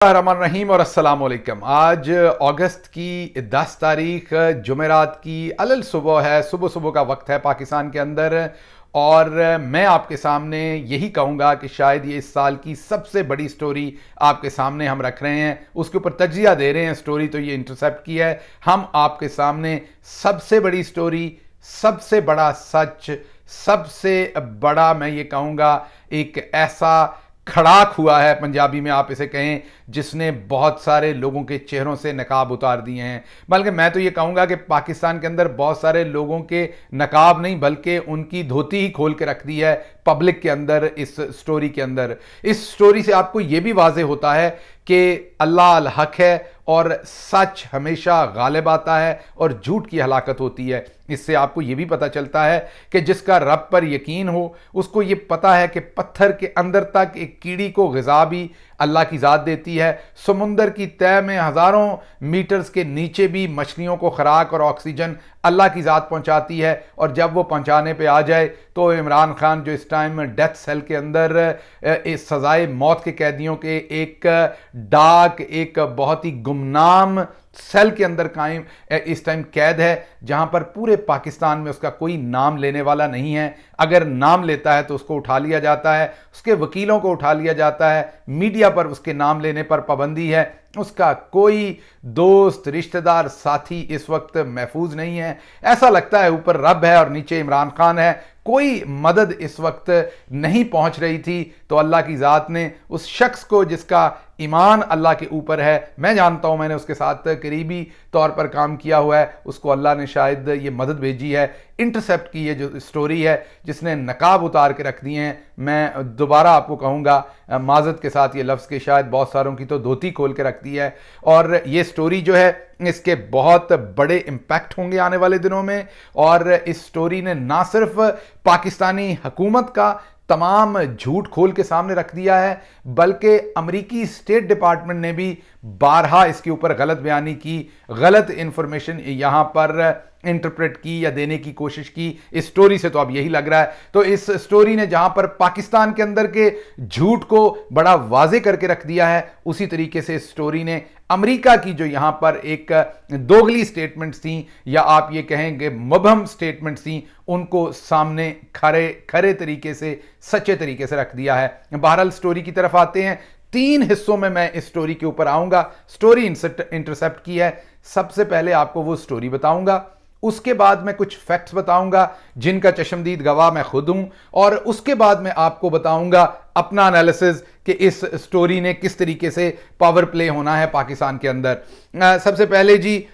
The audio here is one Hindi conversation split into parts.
रहीम और अस्सलाम वालेकुम। आज अगस्त की 10 तारीख जुमेरात की अलल सुबह है। सुबह सुबह का वक्त है पाकिस्तान के अंदर, और मैं आपके सामने यही कहूँगा कि शायद ये इस साल की सबसे बड़ी स्टोरी आपके सामने हम रख रहे हैं, उसके ऊपर तजिया दे रहे हैं। स्टोरी तो ये इंटरसेप्ट की है। हम आपके सामने सबसे बड़ी स्टोरी, सबसे बड़ा सच, सबसे बड़ा मैं ये कहूँगा एक ऐसा खड़ाक हुआ है, पंजाबी में आप इसे कहें, जिसने बहुत सारे लोगों के चेहरों से नकाब उतार दिए हैं। बल्कि मैं तो ये कहूँगा कि पाकिस्तान के अंदर बहुत सारे लोगों के नकाब नहीं बल्कि उनकी धोती ही खोल के रख दी है पब्लिक के अंदर। इस स्टोरी के अंदर, इस स्टोरी से आपको यह भी वाज़ेह होता है कि अल्लाह अल हक है और सच हमेशा गालिब आता है और झूठ की हलाकत होती है। इससे आपको यह भी पता चलता है कि जिसका रब पर यकीन हो उसको ये पता है कि पत्थर के अंदर तक एक कीड़ी को ग़िज़ा भी अल्लाह की ज़ात देती है। समुंदर की तह में हज़ारों मीटर्स के नीचे भी मछलियों को खुराक और ऑक्सीजन अल्लाह की ज़ात पहुंचाती है। और जब वो पहुंचाने पे आ जाए तो इमरान खान जो इस टाइम डेथ सेल के अंदर इस सज़ाए मौत के कैदियों के एक डार्क, एक बहुत ही गुमनाम सेल के अंदर कायम इस टाइम कैद है, जहां पर पूरे पाकिस्तान में उसका कोई नाम लेने वाला नहीं है। अगर नाम लेता है तो उसको उठा लिया जाता है, उसके वकीलों को उठा लिया जाता है, मीडिया पर उसके नाम लेने पर पाबंदी है। उसका कोई दोस्त, रिश्तेदार, साथी इस वक्त महफूज नहीं है। ऐसा लगता है ऊपर रब है और नीचे इमरान खान है। कोई मदद इस वक्त नहीं पहुंच रही थी, तो अल्लाह की ज़ात ने उस शख्स को जिसका ईमान अल्लाह के ऊपर है, मैं जानता हूं, मैंने उसके साथ करीबी तौर पर काम किया हुआ है, उसको अल्लाह ने शायद ये मदद भेजी है। इंटरसेप्ट की ये जो स्टोरी है जिसने नकाब उतार के रख दिए हैं, मैं दोबारा आपको कहूँगा माज़रत के साथ ये लफ्ज़ के शायद बहुत सारों की तो धोती खोल के रख दी है। और ये स्टोरी जो है इसके बहुत बड़े इम्पैक्ट होंगे आने वाले दिनों में। और इस स्टोरी ने ना सिर्फ पाकिस्तानी हुकूमत का तमाम झूठ खोल के सामने रख दिया है, बल्कि अमेरिकी स्टेट डिपार्टमेंट ने भी बारहा इसके ऊपर गलत बयानी की, गलत इंफॉर्मेशन यहां पर इंटरप्रेट की या देने की कोशिश की। इस स्टोरी से तो अब यही लग रहा है। तो इस स्टोरी ने जहां पर पाकिस्तान के अंदर के झूठ को बड़ा वाजे करके रख दिया है, उसी तरीके से इस स्टोरी ने अमेरिका की जो यहां पर एक दोगली स्टेटमेंट्स थी, या आप ये कहेंगे मुबहम स्टेटमेंट्स थी, उनको सामने खरे तरीके से, सच्चे तरीके से रख दिया है। बहरहाल स्टोरी की तरफ आते हैं। 3 हिस्सों में मैं इस स्टोरी के ऊपर आऊंगा। स्टोरी इंटरसेप्ट की है। सबसे पहले आपको वो स्टोरी बताऊंगा, उसके बाद मैं कुछ फैक्ट्स बताऊंगा जिनका चश्मदीद गवाह मैं खुद हूं, और उसके बाद मैं आपको बताऊंगा अपना एनालिसिस कि इस स्टोरी ने किस तरीके से पावर प्ले होना है पाकिस्तान के अंदर। सबसे पहले जी,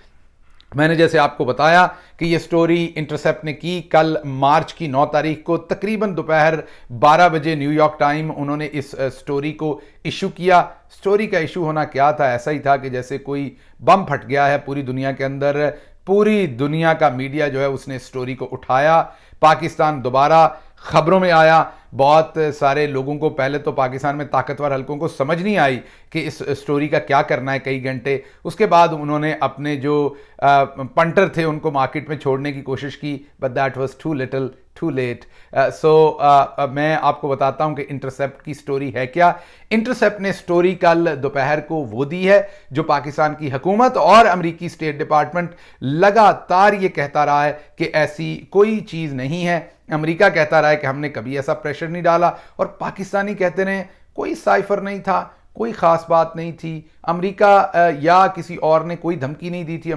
मैंने जैसे आपको बताया कि ये स्टोरी इंटरसेप्ट ने की कल मार्च की 9 तारीख को, तकरीबन दोपहर 12 बजे न्यूयॉर्क टाइम उन्होंने इस स्टोरी को इशू किया। स्टोरी का इशू होना क्या था? ऐसा ही था कि जैसे कोई बम फट गया है पूरी दुनिया के अंदर। पूरी दुनिया का मीडिया जो है उसने स्टोरी को उठाया। पाकिस्तान दोबारा खबरों में आया। बहुत सारे लोगों को, पहले तो पाकिस्तान में ताकतवर हलकों को समझ नहीं आई कि इस स्टोरी का क्या करना है कई घंटे। उसके बाद उन्होंने अपने जो पंटर थे उनको मार्केट में छोड़ने की कोशिश की, but that was too little too late. मैं आपको बताता हूं कि इंटरसेप्ट की स्टोरी है क्या। इंटरसेप्ट ने स्टोरी कल दोपहर को वो दी है जो पाकिस्तान की हुकूमत और अमेरिकी स्टेट डिपार्टमेंट लगातार ये कहता रहा है कि ऐसी कोई चीज़ नहीं है। अमेरिका कहता रहा है कि हमने कभी ऐसा प्रेशर नहीं डाला, और पाकिस्तानी कहते रहे कोई साइफर नहीं था, कोई ख़ास बात नहीं थी। अमेरिका या किसी और ने कोई धमकी नहीं दी थी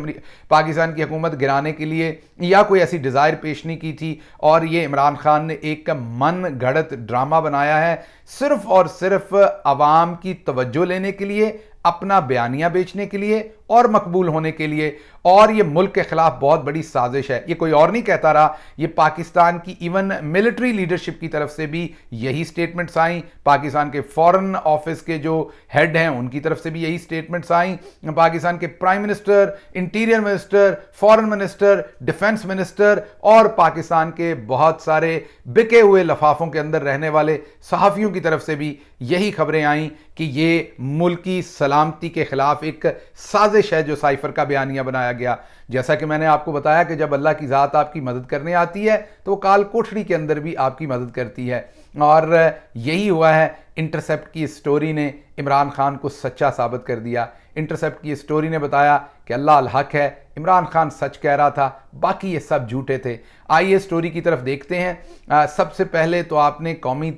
पाकिस्तान की हुकूमत गिराने के लिए, या कोई ऐसी डिज़ायर पेश नहीं की थी। और ये इमरान खान ने एक मन गढ़ंत ड्रामा बनाया है सिर्फ और सिर्फ अवाम की तवज्जो लेने के लिए, अपना बयानिया बेचने के लिए और मकबूल होने के लिए। और ये मुल्क के खिलाफ बहुत बड़ी साजिश है। ये कोई और नहीं कहता रहा, ये पाकिस्तान की इवन मिलिट्री लीडरशिप की तरफ से भी यही स्टेटमेंट्स आई। पाकिस्तान के फॉरेन ऑफिस के जो हेड हैं उनकी तरफ से भी यही स्टेटमेंट्स आई। पाकिस्तान के prime minister, interior minister, foreign minister, defence minister और पाकिस्तान के बहुत सारे बिके हुए लफाफों के अंदर रहने वाले सहाफ़ियों की तरफ से भी यही खबरें आई कि ये मुल्की सलामती के खिलाफ एक साजिश है जो साइफर का बयानिया बनाया गया। जैसा कि मैंने आपको बताया कि जब अल्लाह की ज़ात आपकी मदद करने आती है तो वो काल कोठड़ी के अंदर भी आपकी मदद करती है। और यही हुआ है। इंटरसेप्ट की स्टोरी ने इमरान खान को सच्चा साबित कर दिया। इंटरसेप्ट की स्टोरी ने बताया कि अल्लाह अल हक है, इमरान खान सच कह रहा था, बाकी ये सब झूठे थे। आइए स्टोरी की तरफ देखते हैं। सबसे पहले तो आपने कौमी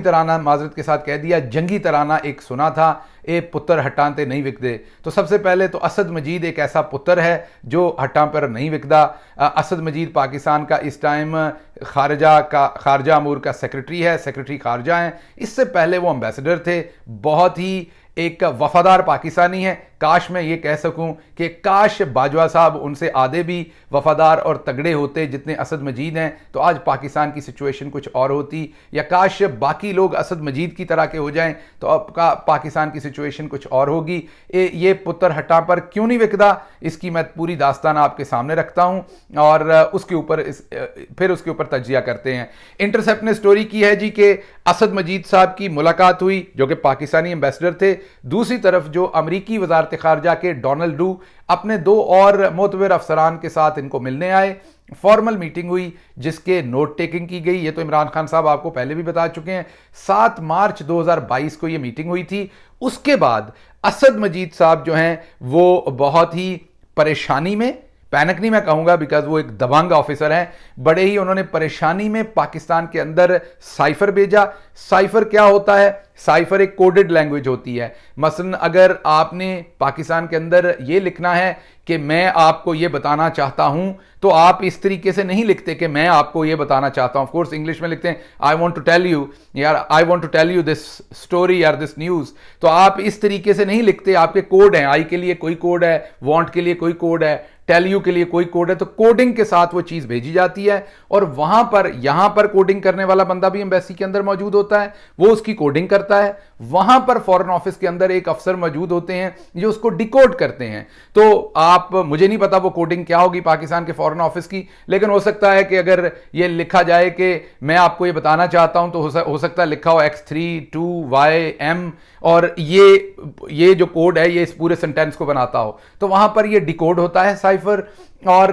तराना माजरत के साथ कह दिया, जंगी तराना एक सुना था, ए पुत्र हटाते नहीं विकदे। तो सबसे पहले तो असद मजीद एक ऐसा पुत्र है जो हटा पर नहीं विकदा। असद मजीद पाकिस्तान का इस टाइम खारजा अमूर का सेक्रेटरी खारजा हैं। इससे पहले वो एम्बेसडर थे, बहुत ही एक वफादार पाकिस्तानी है। काश मैं ये कह सकूं कि काश बाजवा साहब उनसे आधे भी वफादार और तगड़े होते जितने असद मजीद हैं, तो आज पाकिस्तान की सिचुएशन कुछ और होती। या काश बाकी लोग असद मजीद की तरह के हो जाएं तो अब पाकिस्तान की सिचुएशन कुछ और होगी। ये पुत्र हटा पर क्यों नहीं विकदा, इसकी मैं पूरी दास्तान आपके सामने रखता हूं और उसके ऊपर तजिया करते हैं। इंटरसेप्ट ने स्टोरी की है जी कि असद मजीद साहब की मुलाकात हुई जो कि पाकिस्तानी एम्बेसडर थे। दूसरी तरफ जो अमरीकी वजारत खारजा के डोनाल्ड लू अपने 2 और मोतबर अफसरान के साथ इनको मिलने आए। फॉर्मल मीटिंग हुई जिसके नोट टेकिंग की गई। ये तो इमरान खान साहब आपको पहले भी बता चुके हैं। 7 मार्च 2022 को ये मीटिंग हुई थी। उसके बाद असद मजीद साहब जो हैं वो बहुत ही परेशानी में, पैनिक नहीं मैं कहूंगा बिकॉज वो एक दबंग ऑफिसर हैं, बड़े ही उन्होंने परेशानी में पाकिस्तान के अंदर साइफर भेजा। साइफर क्या होता है? साइफर एक कोडेड लैंग्वेज होती है। मसलन अगर आपने पाकिस्तान के अंदर ये लिखना है कि मैं आपको ये बताना चाहता हूं, तो आप इस तरीके से नहीं लिखते कि मैं आपको ये बताना चाहता हूं। ऑफ कोर्स इंग्लिश में लिखते हैं I want to tell you, यार I want to tell you this story यार दिस न्यूज। तो आप इस तरीके से नहीं लिखते, आपके कोड हैं। आई के लिए कोई कोड है, वांट के लिए कोई कोड है, टेल यू के लिए कोई कोड है। तो कोडिंग के साथ वो चीज भेजी जाती है और वहां पर यहां पर कोडिंग करने वाला बंदा भी एम्बेसी के अंदर मौजूद होता है, वो उसकी कोडिंग करता है। वहां पर फॉरेन ऑफिस के अंदर एक अफसर मौजूद होते हैं जो उसको डिकोड करते हैं। तो आप, मुझे नहीं पता वो कोडिंग क्या होगी पाकिस्तान के फॉरेन ऑफिस की, लेकिन हो सकता है कि अगर ये लिखा जाए कि मैं आपको ये बताना चाहता हूं, तो हो सकता है लिखा हो X32YM और ये जो कोड है ये इस पूरे सेंटेंस को बनाता हो। तो वहां पर ये डिकोड होता है साइफर। और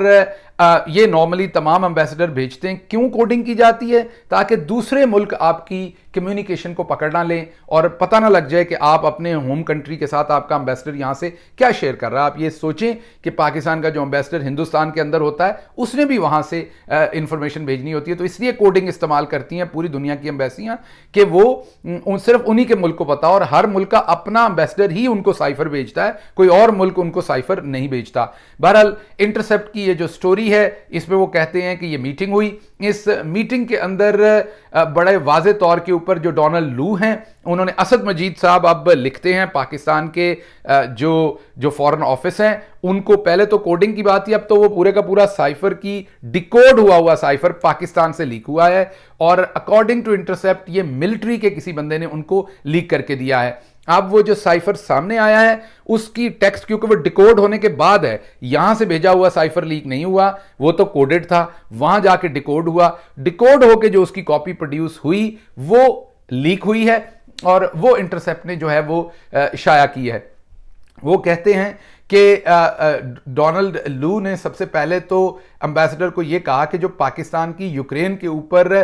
ये नॉर्मली तमाम एम्बेसडर भेजते हैं। क्यों कोडिंग की जाती है? ताकि दूसरे मुल्क आपकी कम्युनिकेशन को पकड़ ना लें और पता ना लग जाए कि आप अपने होम कंट्री के साथ आपका एम्बेसडर यहां से क्या शेयर कर रहा है। आप ये सोचें कि पाकिस्तान का जो एम्बेसडर हिंदुस्तान के अंदर होता है उसने भी वहां से इंफॉर्मेशन भेजनी होती है। तो इसलिए कोडिंग इस्तेमाल करती हैं पूरी दुनिया की एम्बेसियां कि वो सिर्फ उन्हीं के मुल्क को पता, और हर मुल्क का अपना एम्बेसडर ही उनको साइफर भेजता है, कोई और मुल्क उनको साइफर नहीं भेजता। बहरहाल इंटरसेप्ट की ये जो स्टोरी है इसमें वो कहते हैं कि ये मीटिंग हुई। इस मीटिंग के अंदर बड़े वाज़े तौर के ऊपर जो डोनाल्ड लू हैं उन्होंने, असद मजीद साहब अब लिखते हैं पाकिस्तान के जो फॉरेन ऑफिस हैं उनको, पहले तो कोडिंग की बात थी, अब तो वो पूरे का पूरा साइफर की डिकोड हुआ साइफर पाकिस्तान से लीक हुआ है और अकॉर्डिंग टू इंटरसेप्ट ये मिलिट्री के किसी बंदे ने उनको लीक करके दिया है। अब वो जो साइफर सामने आया है उसकी टेक्स्ट, क्योंकि वो डिकोड होने के बाद है, यहां से भेजा हुआ साइफर लीक नहीं हुआ, वो तो कोडेड था, वहां जाके डिकोड हुआ। डिकोड होके जो उसकी कॉपी प्रोड्यूस हुई वो लीक हुई है और वो इंटरसेप्ट ने जो है वो शाया की है। वो कहते हैं कि डोनाल्ड लू ने सबसे पहले तो एम्बेसडर को यह कहा कि जो पाकिस्तान की यूक्रेन के ऊपर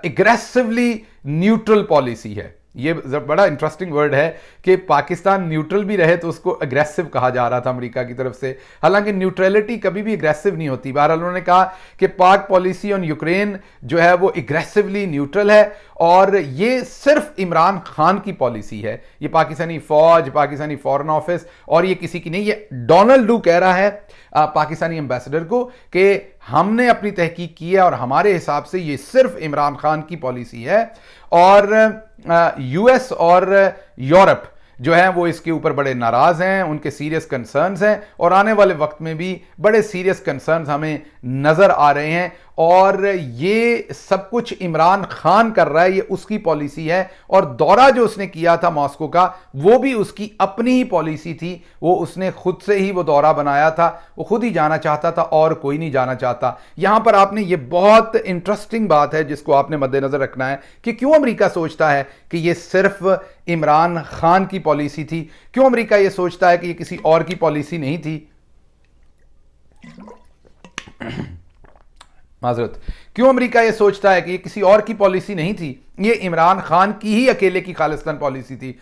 एग्रेसिवली न्यूट्रल पॉलिसी है, ये बड़ा इंटरेस्टिंग वर्ड है कि पाकिस्तान न्यूट्रल भी रहे तो उसको अग्रेसिव कहा जा रहा था अमेरिका की तरफ से, हालांकि न्यूट्रलिटी कभी भी अग्रेसिव नहीं होती। बहरहाल उन्होंने कहा कि पाक पॉलिसी ऑन यूक्रेन जो है वो एग्रेसिवली न्यूट्रल है और ये सिर्फ इमरान खान की पॉलिसी है, ये पाकिस्तानी फौज, पाकिस्तानी फॉरेन ऑफिस और ये किसी की नहीं। ये डोनाल्ड लू कह रहा है पाकिस्तानी एम्बेसडर को कि हमने अपनी तहकीक की है और हमारे हिसाब से ये सिर्फ इमरान खान की पॉलिसी है और यूएस और यूरोप जो है वो इसके ऊपर बड़े नाराज हैं, उनके सीरियस कंसर्न्स हैं और आने वाले वक्त में भी बड़े सीरियस कंसर्न्स हमें नजर आ रहे हैं। और ये सब कुछ इमरान खान कर रहा है, ये उसकी पॉलिसी है और दौरा जो उसने किया था मॉस्को का वो भी उसकी अपनी ही पॉलिसी थी, वो उसने खुद से ही वो दौरा बनाया था, वो खुद ही जाना चाहता था और कोई नहीं जाना चाहता। यहां पर आपने ये बहुत इंटरेस्टिंग बात है जिसको आपने मद्देनजर रखना है कि क्यों अमेरिका सोचता है कि ये सिर्फ इमरान खान की पॉलिसी थी, क्यों अमेरिका ये सोचता है कि ये किसी और की पॉलिसी नहीं थी। माजरत, क्यों अमेरिका ये सोचता है कि ये किसी और की पॉलिसी नहीं थी, ये इमरान खान की ही अकेले की खालिस्तान पॉलिसी थी।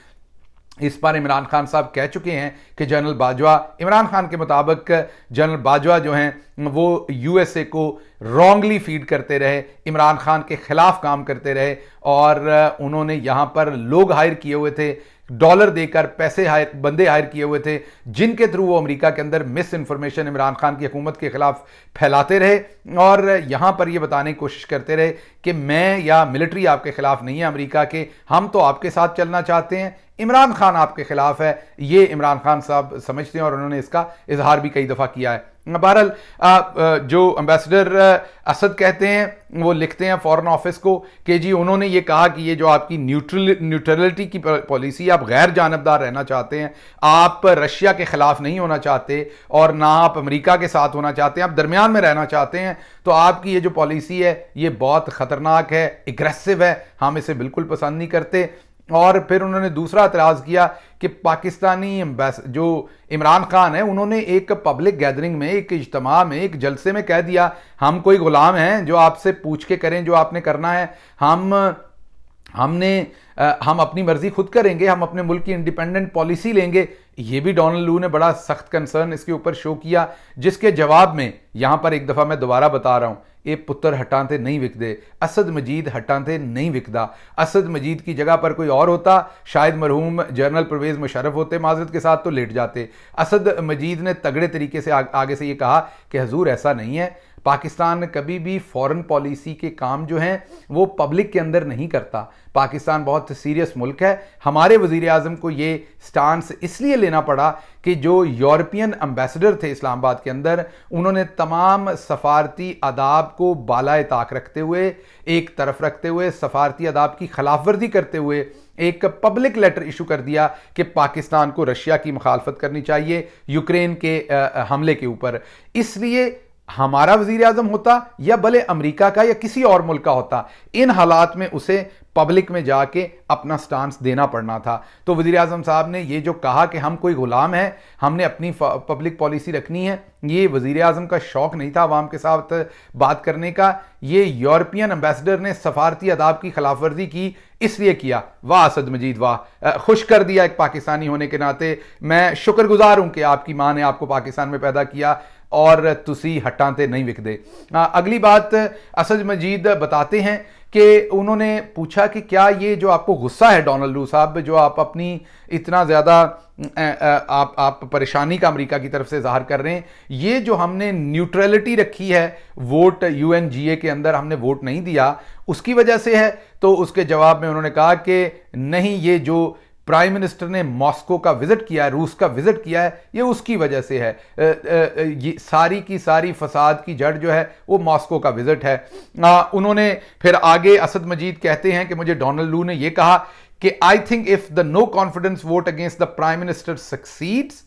इस पर इमरान खान साहब कह चुके हैं कि जनरल बाजवा, इमरान खान के मुताबिक जनरल बाजवा जो हैं वो यूएसए को रॉन्गली फीड करते रहे, इमरान खान के खिलाफ काम करते रहे, और उन्होंने यहाँ पर लोग हायर किए हुए थे, डॉलर देकर पैसे बंदे हायर किए हुए थे, जिनके थ्रू वो अमेरिका के अंदर मिस इन्फॉर्मेशन इमरान खान की हुकूमत के खिलाफ फैलाते रहे, और यहाँ पर ये बताने की कोशिश करते रहे कि मैं या मिलिट्री आपके खिलाफ नहीं है अमेरिका के, हम तो आपके साथ चलना चाहते हैं, इमरान खान आपके खिलाफ है। ये इमरान खान साहब समझते हैं और उन्होंने इसका इजहार भी कई दफ़ा किया है। बहरहाल जो एम्बेसडर असद कहते हैं, वो लिखते हैं फॉरेन ऑफिस को कि जी उन्होंने ये कहा कि ये जो आपकी न्यूट्रलिटी की पॉलिसी, आप गैर जानबदार रहना चाहते हैं, आप रशिया के खिलाफ नहीं होना चाहते और ना आप अमेरिका के साथ होना चाहते हैं, आप दरमियान में रहना चाहते हैं, तो आपकी ये जो पॉलिसी है ये बहुत ख़तरनाक है, एग्रेसिव है, हम इसे बिल्कुल पसंद नहीं करते। और फिर उन्होंने दूसरा एतराज़ किया कि पाकिस्तानी जो इमरान खान है, उन्होंने एक पब्लिक गैदरिंग में, एक इज्तिमा में, एक जलसे में कह दिया हम कोई गुलाम हैं जो आपसे पूछ के करें जो आपने करना है, हम अपनी मर्जी खुद करेंगे, हम अपने मुल्क की इंडिपेंडेंट पॉलिसी लेंगे। ये भी डोनाल्ड लू ने बड़ा सख्त कंसर्न इसके ऊपर शो किया, जिसके जवाब में यहां पर एक दफ़ा मैं दोबारा बता रहा हूं, ये पुत्र हटाते नहीं विकदे, असद मजीद हटाते नहीं विकदा। असद मजीद की जगह पर कोई और होता, शायद मरहूम जनरल परवेज़ मुशर्रफ होते, माजरत के साथ तो लेट जाते। असद मजीद ने तगड़े तरीके से आगे से ये कहा कि हजूर ऐसा नहीं है, पाकिस्तान कभी भी फॉरेन पॉलिसी के काम जो हैं वो पब्लिक के अंदर नहीं करता, पाकिस्तान बहुत सीरियस मुल्क है। हमारे वज़ीर आज़म को ये स्टांस इसलिए लेना पड़ा कि जो यूरोपियन एम्बेसडर थे इस्लामाबाद के अंदर, उन्होंने तमाम सफारती आदाब को बालाए ताक रखते हुए, एक तरफ रखते हुए, सफारती आदाब की खिलाफवर्जी करते हुए एक पब्लिक लेटर इशू कर दिया कि पाकिस्तान को रशिया की मुखालफत करनी चाहिए यूक्रेन के हमले के ऊपर। इसलिए हमारा वजीर आजम होता या भले अमेरिका का या किसी और मुल्क का होता, इन हालात में उसे पब्लिक में जाके अपना स्टांस देना पड़ना था। तो वजीर आजम साहब ने ये जो कहा कि हम कोई गुलाम हैं, हमने अपनी पब्लिक पॉलिसी रखनी है, ये वजीर आजम का शौक नहीं था अवाम के साथ बात करने का, ये यूरोपियन एम्बेसडर ने सफारती आदाब की खिलाफ वर्जी की, इसलिए किया। वाह असद मजीद वाह, खुश कर दिया एक पाकिस्तानी होने के नाते। मैं शुक्रगुजार हूं कि आपकी मां ने आपको पाकिस्तान में पैदा किया और तुसी हटाते नहीं विकदे। अगली बात असद मजीद बताते हैं कि उन्होंने पूछा कि क्या ये जो आपको गुस्सा है डोनाल्ड लू साहब, जो आप अपनी इतना ज़्यादा आप परेशानी का अमेरिका की तरफ से इजहार कर रहे हैं, ये जो हमने न्यूट्रलिटी रखी है, वोट यूएनजीए के अंदर हमने वोट नहीं दिया, उसकी वजह से है? तो उसके जवाब में उन्होंने कहा कि नहीं, ये जो प्राइम मिनिस्टर ने मॉस्को का विजिट किया है, रूस का विजिट किया है, ये उसकी वजह से है। ये सारी की सारी फसाद की जड़ जो है वो मॉस्को का विजिट है। उन्होंने फिर आगे असद मजीद कहते हैं कि मुझे डोनाल्ड लू ने यह कहा कि I think if the no confidence vote against the prime minister succeeds,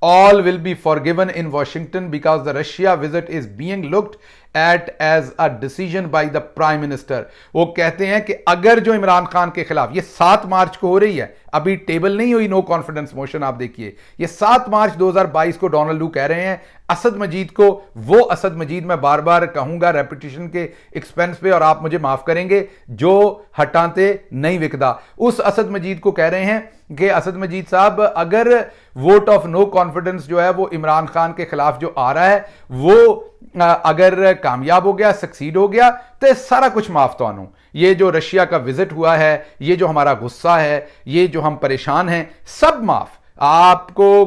all will be forgiven in Washington because the Russia visit is being looked at as a decision by the Prime Minister। वो कहते हैं कि अगर जो इमरान खान के खिलाफ, ये 7 मार्च को हो रही है, अभी टेबल नहीं हुई नो कॉन्फिडेंस मोशन, आप देखिए ये 7 मार्च 2022 को डोनाल्ड लू कह रहे हैं असद मजीद को, वो असद मजीद मैं बार बार कहूंगा रेपिटेशन के एक्सपेंस पे और आप मुझे माफ करेंगे, जो हटाते नहीं विकदा, उस असद मजीद को कह रहे हैं कि असद मजीद साहब, अगर वोट ऑफ नो कॉन्फिडेंस जो है वो इमरान खान के खिलाफ जो आ रहा है वो अगर कामयाब हो गया, सक्सीड हो गया, तो सारा कुछ माफ तो आनू, ये जो रशिया का विजिट हुआ है, ये जो हमारा गुस्सा है, ये जो हम परेशान हैं, सब माफ। आपको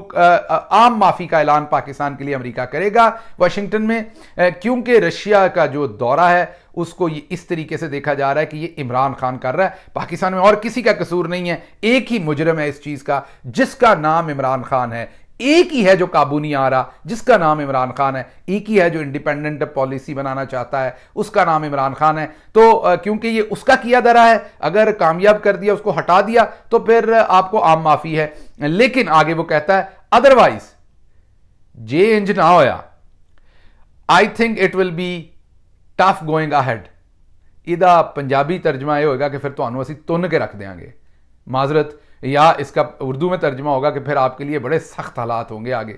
आम माफी का ऐलान पाकिस्तान के लिए अमेरिका करेगा वाशिंगटन में, क्योंकि रशिया का जो दौरा है उसको ये इस तरीके से देखा जा रहा है कि ये इमरान खान कर रहा है, पाकिस्तान में और किसी का कसूर नहीं है, एक ही मुजरिम है इस चीज का जिसका नाम इमरान खान है, एक ही है जो काबू नहीं आ रहा जिसका नाम इमरान खान है, एक ही है जो इंडिपेंडेंट पॉलिसी बनाना चाहता है उसका नाम इमरान खान है। तो क्योंकि ये उसका किया धरा है, अगर कामयाब कर दिया, उसको हटा दिया, तो फिर आपको आम माफी है। लेकिन आगे वो कहता है अदरवाइज जे इंज ना होया, I think it will be tough going ahead. इहदा पंजाबी तर्जमा यह होगा कि फिर तुहानू असीं तुन के रख देंगे, माजरत, या इसका उर्दू में तर्जमा होगा कि फिर आपके लिए बड़े सख्त हालात होंगे आगे।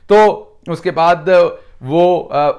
तो उसके बाद वो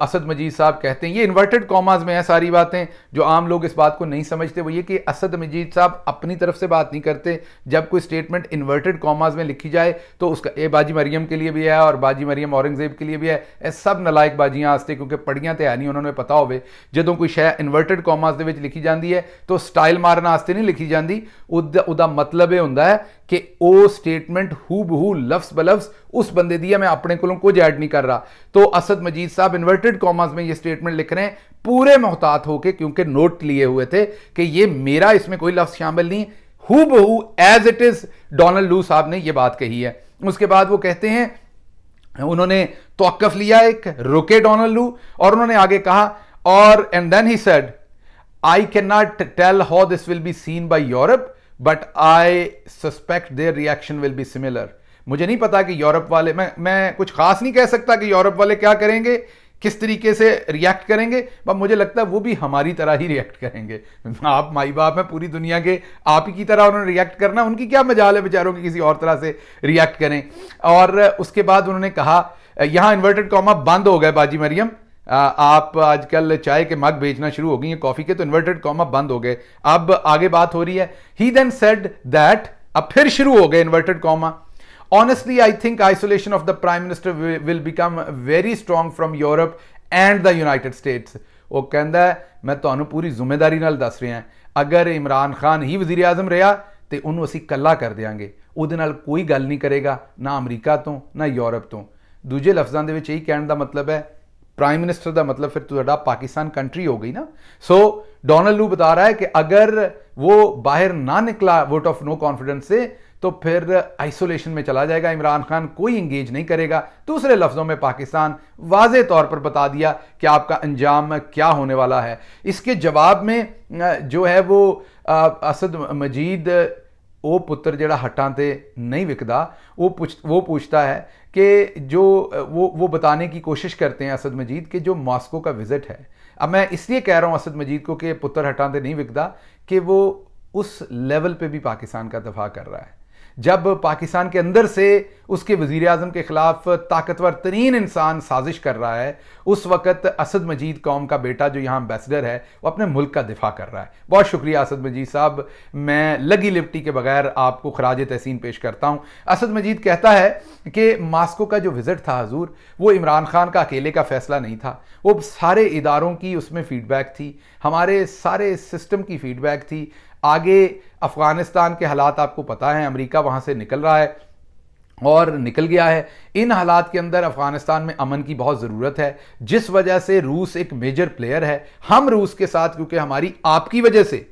असद मजीद साहब कहते हैं, ये इन्वर्टेड कॉमास में है सारी बातें, जो आम लोग इस बात को नहीं समझते वो ये कि असद मजीद साहब अपनी तरफ से बात नहीं करते। जब कोई स्टेटमेंट इन्वर्टेड कॉमास में लिखी जाए तो उसका ये बाजी मरियम के लिए भी है और बाजी मरियम औरंगजेब के लिए भी है, ये सब नलायक बाजियां आस्ते, क्योंकि पढ़ियां तो है नहीं, उन्होंने पता होवे ਜਦੋਂ कोई शै इन्वर्टेड कॉमास ਦੇ ਵਿੱਚ लिखी जाती है तो स्टाइल मारन वास्ते नहीं लिखी जाती, ਉਹਦਾ मतलब ਇਹ ਹੁੰਦਾ है कि वो स्टेटमेंट हू बहू लफ्स बलफ्स उस बंदे दी है, मैं अपने को कुछ ऐड नहीं कर रहा। तो असद मजीद साहब इन्वर्टेड कॉमास में ये स्टेटमेंट लिख रहे हैं पूरे मोहतात होके, क्योंकि नोट लिए हुए थे कि ये मेरा इसमें कोई लफ्ज शामिल नहीं, हू बहू एज इट इज डोनाल्ड लू साहब ने ये बात कही है। उसके बाद वो कहते हैं, उन्होंने तवक्कुफ लिया, एक रुके डोनाल्ड लू, और उन्होंने आगे कहा, और and then he said I can not tell how this will be seen by Europe but I suspect their reaction will be similar. मुझे नहीं पता कि यूरोप वाले, मैं कुछ खास नहीं कह सकता कि यूरोप वाले क्या करेंगे, किस तरीके से रिएक्ट करेंगे, पर मुझे लगता है वो भी हमारी तरह ही रिएक्ट करेंगे। आप माई बाप हैं पूरी दुनिया के, आप ही की तरह उन्होंने रिएक्ट करना, उनकी क्या मजाल है बेचारों की किसी और तरह से रिएक्ट करें। और उसके बाद उन्होंने कहा, यहां इन्वर्टेड कॉमा बंद हो गए बाजी मरियम, आप आजकल चाय के मग बेचना शुरू हो गई हैं कॉफी के, तो इन्वर्टेड कॉमा बंद हो गए, अब आगे बात हो रही है। ही देन सेड दैट, अब फिर शुरू हो गए inverted comma, honestly I think isolation of the prime minister will become very strong from Europe and the United States। वो कहता है मैं ਤੁਹਾਨੂੰ पूरी जिम्मेदारी नाल दस रहा, अगर इमरान खान ही वजीर आजम रहा तो उन्होंने असी कला कर देंगे, ਉਹਦੇ ਨਾਲ कोई गल नहीं करेगा, ना अमरीका तो ना यूरोप तो। दूजे लफ्जां दे विच यही कहने का मतलब है, प्राइम मिनिस्टर का मतलब फिर तुहाडा पाकिस्तान कंट्री हो गई ना। सो डोनाल्ड लू बता रहा है कि अगर वो बाहर ना निकला वोट ऑफ नो कॉन्फिडेंस से तो फिर आइसोलेशन में चला जाएगा, इमरान खान कोई इंगेज नहीं करेगा। दूसरे लफ्जों में पाकिस्तान वाज़े तौर पर बता दिया कि आपका अंजाम क्या होने वाला है। इसके जवाब में जो है वो असद मजीद वो पुत्र जड़ा हटां ते नहीं विकदा, वो पूछता है कि जो वो बताने की कोशिश करते हैं असद मजीद कि जो मॉस्को का विजिट है, अब मैं इसलिए कह रहा हूँ असद मजीद को कि पुत्र हटां ते नहीं विकदा कि वो उस लेवल पे भी पाकिस्तान का दफा कर रहा है। जब पाकिस्तान के अंदर से उसके वज़ीर आज़म के ख़िलाफ़ ताकतवर तरीन इंसान साजिश कर रहा है, उस वक़्त असद मजीद कौम का बेटा जो यहाँ एम्बेसडर है वो अपने मुल्क का दिफा कर रहा है। बहुत शुक्रिया असद मजीद साहब, मैं लगी लिपटी के बगैर आपको खराज तहसीन पेश करता हूँ। असद मजीद कहता है कि मॉस्को का जो विज़िट था हजूर, वो इमरान खान का अकेले का फ़ैसला नहीं था, वो सारे इदारों की उसमें फ़ीडबैक थी, हमारे सारे सिस्टम की फ़ीडबैक थी। आगे अफ़गानिस्तान के हालात आपको पता है, अमेरिका वहाँ से निकल रहा है और निकल गया है। इन हालात के अंदर अफ़गानिस्तान में अमन की बहुत ज़रूरत है, जिस वजह से रूस एक मेजर प्लेयर है। हम रूस के साथ, क्योंकि हमारी आपकी वजह से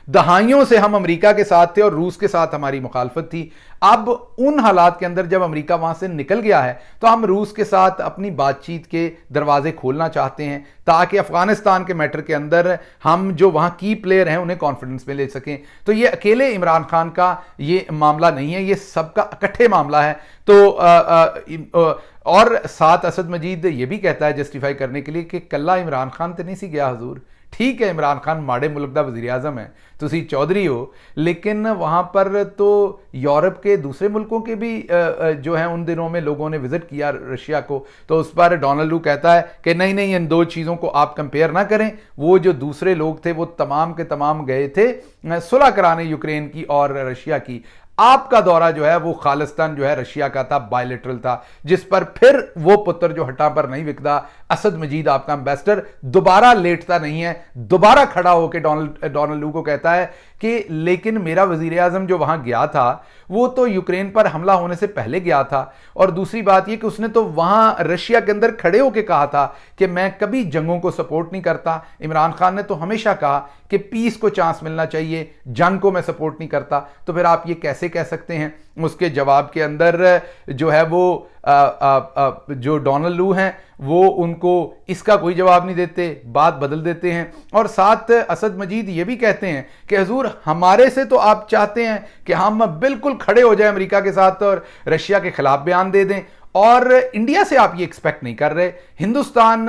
दहाइयों से हम अमेरिका के साथ थे और रूस के साथ हमारी मुखालफत थी। अब उन हालात के अंदर जब अमेरिका वहां से निकल गया है तो हम रूस के साथ अपनी बातचीत के दरवाजे खोलना चाहते हैं, ताकि अफगानिस्तान के मैटर के अंदर हम जो वहां की प्लेयर हैं उन्हें कॉन्फिडेंस में ले सकें। तो ये अकेले इमरान खान का ये मामला नहीं है, ये सबका इकट्ठे मामला है। तो और साथ असद मजीद ये भी कहता है जस्टिफाई करने के लिए कि कल्ला इमरान खान तो नहीं सी गया हजूर। ठीक है, इमरान खान माड़े मुल्क का वज़ीर आज़म है, तुसी चौधरी हो, लेकिन वहाँ पर तो यूरोप के दूसरे मुल्कों के भी जो हैं उन दिनों में लोगों ने विज़िट किया रशिया को। तो उस पर डोनाल्ड लू कहता है कि नहीं नहीं, इन दो चीज़ों को आप कंपेयर ना करें। वो जो दूसरे लोग थे वो तमाम के तमाम गए थे सुलह कराने यूक्रेन की और रशिया की। आपका दौरा जो है वो खालिस्तान जो है रशिया का था, बायलेटरल था, जिस पर फिर वो पुत्र जो हटा पर नहीं विकदा, असद मजीद आपका एम्बेसडर दोबारा लेटता नहीं है, दोबारा खड़ा होकर डोनाल्ड लू को कहता है कि लेकिन मेरा वजीर आजम जो वहां गया था वो तो यूक्रेन पर हमला होने से पहले गया था, और दूसरी बात यह कि उसने तो वहां रशिया के अंदर खड़े होकर कहा था कि मैं कभी जंगों को सपोर्ट नहीं करता। इमरान खान ने तो हमेशा कहा कि पीस को चांस मिलना चाहिए, जंग को मैं सपोर्ट नहीं करता। तो फिर आप ये कैसे कह सकते हैं? उसके जवाब के अंदर जो है वो जो डोनाल्ड लू हैं वो उनको इसका कोई जवाब नहीं देते, बात बदल देते हैं। और साथ असद मजीद ये भी कहते हैं कि हजूर हमारे से तो आप चाहते हैं कि हम बिल्कुल खड़े हो जाए अमेरिका के साथ और रशिया के खिलाफ बयान दे दें, और इंडिया से आप ये एक्सपेक्ट नहीं कर रहे। हिंदुस्तान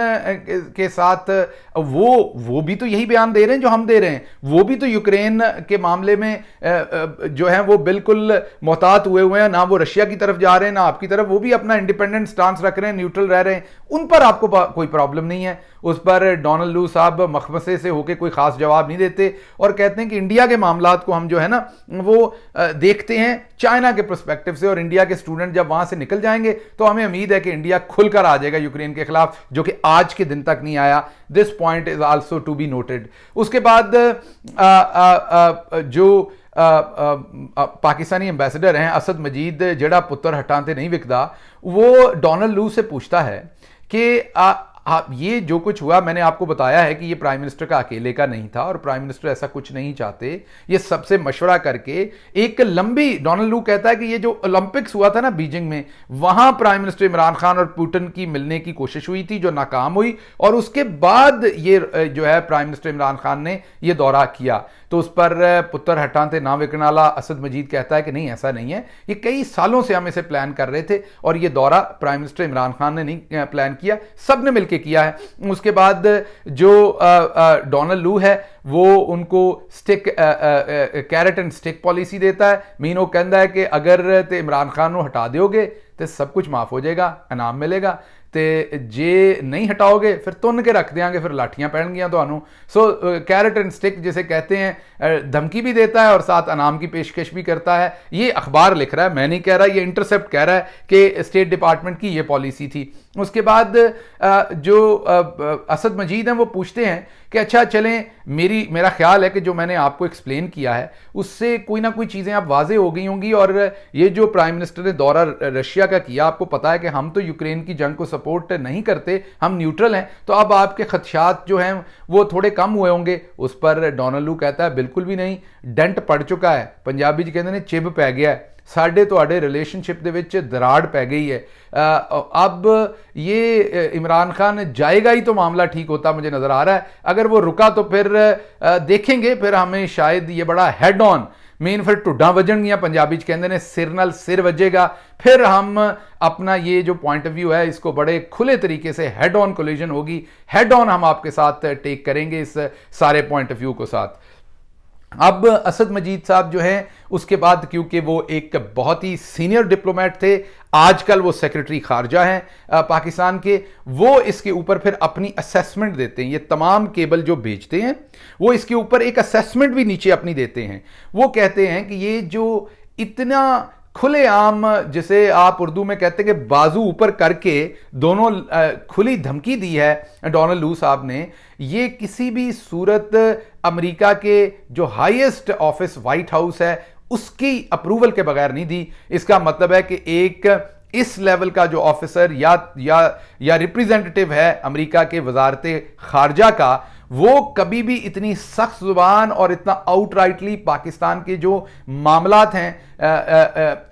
के साथ वो भी तो यही बयान दे रहे हैं जो हम दे रहे हैं। वो भी तो यूक्रेन के मामले में जो है वो बिल्कुल मोहतात हुए हैं, ना वो रशिया की तरफ जा रहे हैं ना आपकी तरफ, वो भी अपना इंडिपेंडेंट स्टांस रख रहे हैं, न्यूट्रल रह रहे हैं। उन पर आपको कोई प्रॉब्लम नहीं है। उस पर डोनाल्ड लू साहब मखमसे से होकर कोई खास जवाब नहीं देते और कहते हैं कि इंडिया के मामलात को हम जो है ना वो देखते हैं चाइना के पर्सपेक्टिव से, और इंडिया के स्टूडेंट जब वहां से निकल जाएंगे तो हमें उम्मीद है कि इंडिया खुलकर आ जाएगा यूक्रेन के खिलाफ, जो कि आज के दिन तक नहीं आया। This point is also to be noted. उसके बाद जो पाकिस्तानी एम्बेसडर हैं असद मजीद, जेड़ा पुत्र हटाते नहीं विकदा, वो डोनाल्ड लू से पूछता है कि ये जो कुछ हुआ, मैंने आपको बताया है कि ये प्राइम मिनिस्टर का अकेले का नहीं था और प्राइम मिनिस्टर ऐसा कुछ नहीं चाहते। ये सबसे मशवरा करके एक लंबी, डोनाल्ड लू कहता है कि ये जो ओलंपिक्स हुआ था ना बीजिंग में, वहां प्राइम मिनिस्टर इमरान खान और पुतिन की मिलने की कोशिश हुई थी जो नाकाम हुई, और उसके बाद ये जो है प्राइम मिनिस्टर इमरान खान ने ये दौरा किया। तो उस पर पुत्र हटाते ना विकनाला असद मजीद कहता है कि नहीं, ऐसा नहीं है, ये कई सालों से हम इसे प्लान कर रहे थे और ये दौरा प्राइम मिनिस्टर इमरान खान ने नहीं प्लान किया, सब ने मिलकर किया है। उसके बाद जो डोनाल्ड लू है वो उनको stick carrot and stick policy देता है। मीन वो कहता है कि अगर ते इमरान खान को हटा दोगे तो सब कुछ माफ हो जाएगा, इनाम मिलेगा, ते जे नहीं हटाओगे फिर तुन के रख देंगे, फिर लाठियां पैणगियां तो। सो कैरेट एंड स्टिक जिसे कहते हैं, धमकी भी देता है और साथ इनाम की पेशकश भी करता है। ये अखबार लिख रहा है, मैं नहीं कह रहा, ये इंटरसेप्ट कह रहा है कि स्टेट डिपार्टमेंट की ये पॉलिसी थी। उसके बाद जो असद मजीद हैं वो पूछते हैं कि अच्छा चलें, मेरा ख्याल है कि जो मैंने आपको एक्सप्लेन किया है उससे कोई ना कोई चीज़ें अब वाजे हो गई होंगी, और ये जो प्राइम मिनिस्टर ने दौरा रशिया का किया, आपको पता है कि हम तो यूक्रेन की जंग को सपोर्ट नहीं करते, हम न्यूट्रल हैं, तो अब आपके खदशात जो हैं वो थोड़े कम हुए होंगे। उस पर डोनाल्ड लू कहता है बिल्कुल भी नहीं, डेंट पड़ चुका है, पंजाबी जी कहते हैं चिब पै गया है, साढ़े तुहाडे रिलेशनशिप दे विच दराड़ पै गई है। अब ये इमरान खान जाएगा ही तो मामला ठीक होता मुझे नजर आ रहा है। अगर वो रुका तो फिर देखेंगे, फिर हमें शायद ये बड़ा हेड ऑन, मीन फिर टुड्डा वजनगियां, पंजाबी कहते हैं सिर नाल सिर वजेगा, फिर हम अपना ये जो पॉइंट ऑफ व्यू है इसको बड़े खुले तरीके से हेड ऑन कोलिजन होगी, हेड ऑन हम आपके साथ टेक करेंगे इस सारे पॉइंट ऑफ व्यू को साथ। अब असद मजीद साहब जो हैं उसके बाद, क्योंकि वो एक बहुत ही सीनियर डिप्लोमेट थे, आजकल वो सेक्रेटरी खारजा हैं पाकिस्तान के, वो इसके ऊपर फिर अपनी असेसमेंट देते हैं। ये तमाम केबल जो भेजते हैं वो इसके ऊपर एक असेसमेंट भी नीचे अपनी देते हैं। वो कहते हैं कि ये जो इतना खुलेआम, जिसे आप उर्दू में कहते हैं कि बाजू ऊपर करके दोनों खुली धमकी दी है डोनाल्ड लू साहब ने, ये किसी भी सूरत अमेरिका के जो हाईएस्ट ऑफिस व्हाइट हाउस है उसकी अप्रूवल के बगैर नहीं दी। इसका मतलब है कि एक इस लेवल का जो ऑफिसर या रिप्रेजेंटेटिव है अमेरिका के वजारत खारजा का, वो कभी भी इतनी सख्त जुबान और इतना आउटराइटली पाकिस्तान के जो मामलात हैं,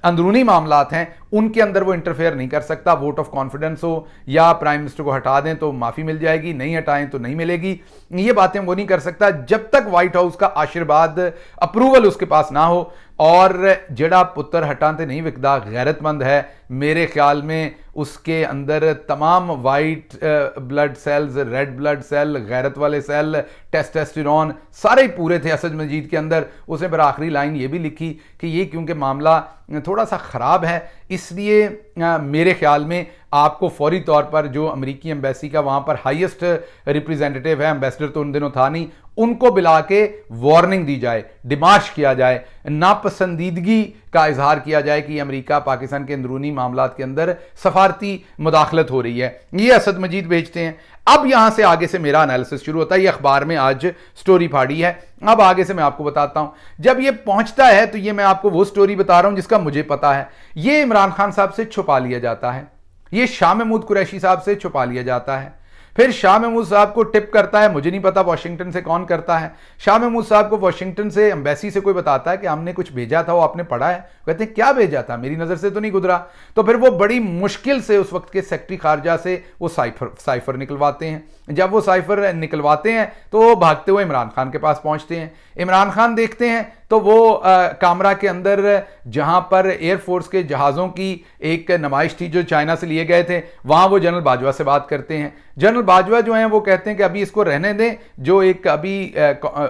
अंदरूनी मामलात हैं, उनके अंदर वो इंटरफेयर नहीं कर सकता। वोट ऑफ कॉन्फिडेंस हो या प्राइम मिनिस्टर को हटा दें तो माफी मिल जाएगी, नहीं हटाएं तो नहीं मिलेगी, ये बातें वो नहीं कर सकता जब तक व्हाइट हाउस का आशीर्वाद, अप्रूवल उसके पास ना हो। और जेड़ा पुत्र हटाते नहीं विकदा गैरतमंद है, मेरे ख्याल में उसके अंदर तमाम white blood cells, red blood cell, गैरत वाले सेल, टेस्टोस्टेरोन सारे ही पूरे थे असद मजीद के अंदर। उसने फिर आखिरी लाइन ये भी लिखी कि ये क्योंकि मामला थोड़ा सा ख़राब है, इसलिए मेरे ख्याल में आपको फौरी तौर पर जो अमेरिकी एम्बेसी का वहाँ पर हाईएस्ट रिप्रेजेंटेटिव है, एम्बेसडर तो उन दिनों था नहीं, उनको बुला के वार्निंग दी जाए, डिमाश किया जाए, नापसंदीदगी का इजहार किया जाए कि अमेरिका पाकिस्तान के अंदरूनी मामलात के अंदर सफारती मुदाखलत हो रही है। ये असद मजीद भेजते हैं। अब यहां से आगे से मेरा एनालिसिस शुरू होता है। ये अखबार में आज स्टोरी फाड़ी है, अब आगे से मैं आपको बताता हूं। जब ये पहुंचता है तो ये मैं आपको वो स्टोरी बता रहा हूं जिसका मुझे पता है। ये इमरान खान साहब से छुपा लिया जाता है, ये शाह महमूद कुरैशी साहब से छुपा लिया जाता है। फिर शाह महमूद साहब को टिप करता है, मुझे नहीं पता वाशिंगटन से कौन करता है, शाह महमूद साहब को वाशिंगटन से एम्बेसी से कोई बताता है कि हमने कुछ भेजा था, वो आपने पढ़ा है? कहते हैं क्या भेजा था, मेरी नज़र से तो नहीं गुजरा। तो फिर वो बड़ी मुश्किल से उस वक्त के सेक्रेटरी खारजा से वो साइफर निकलवाते हैं। जब वो साइफर निकलवाते हैं तो वो भागते हुए इमरान खान के पास पहुंचते हैं। इमरान खान देखते हैं तो वो कामरा के अंदर जहां पर एयरफोर्स के जहाज़ों की एक नुमाइश थी जो चाइना से लिए गए थे, वहां वो जनरल बाजवा से बात करते हैं। जनरल बाजवा जो हैं वो कहते हैं कि अभी इसको रहने दें, जो एक अभी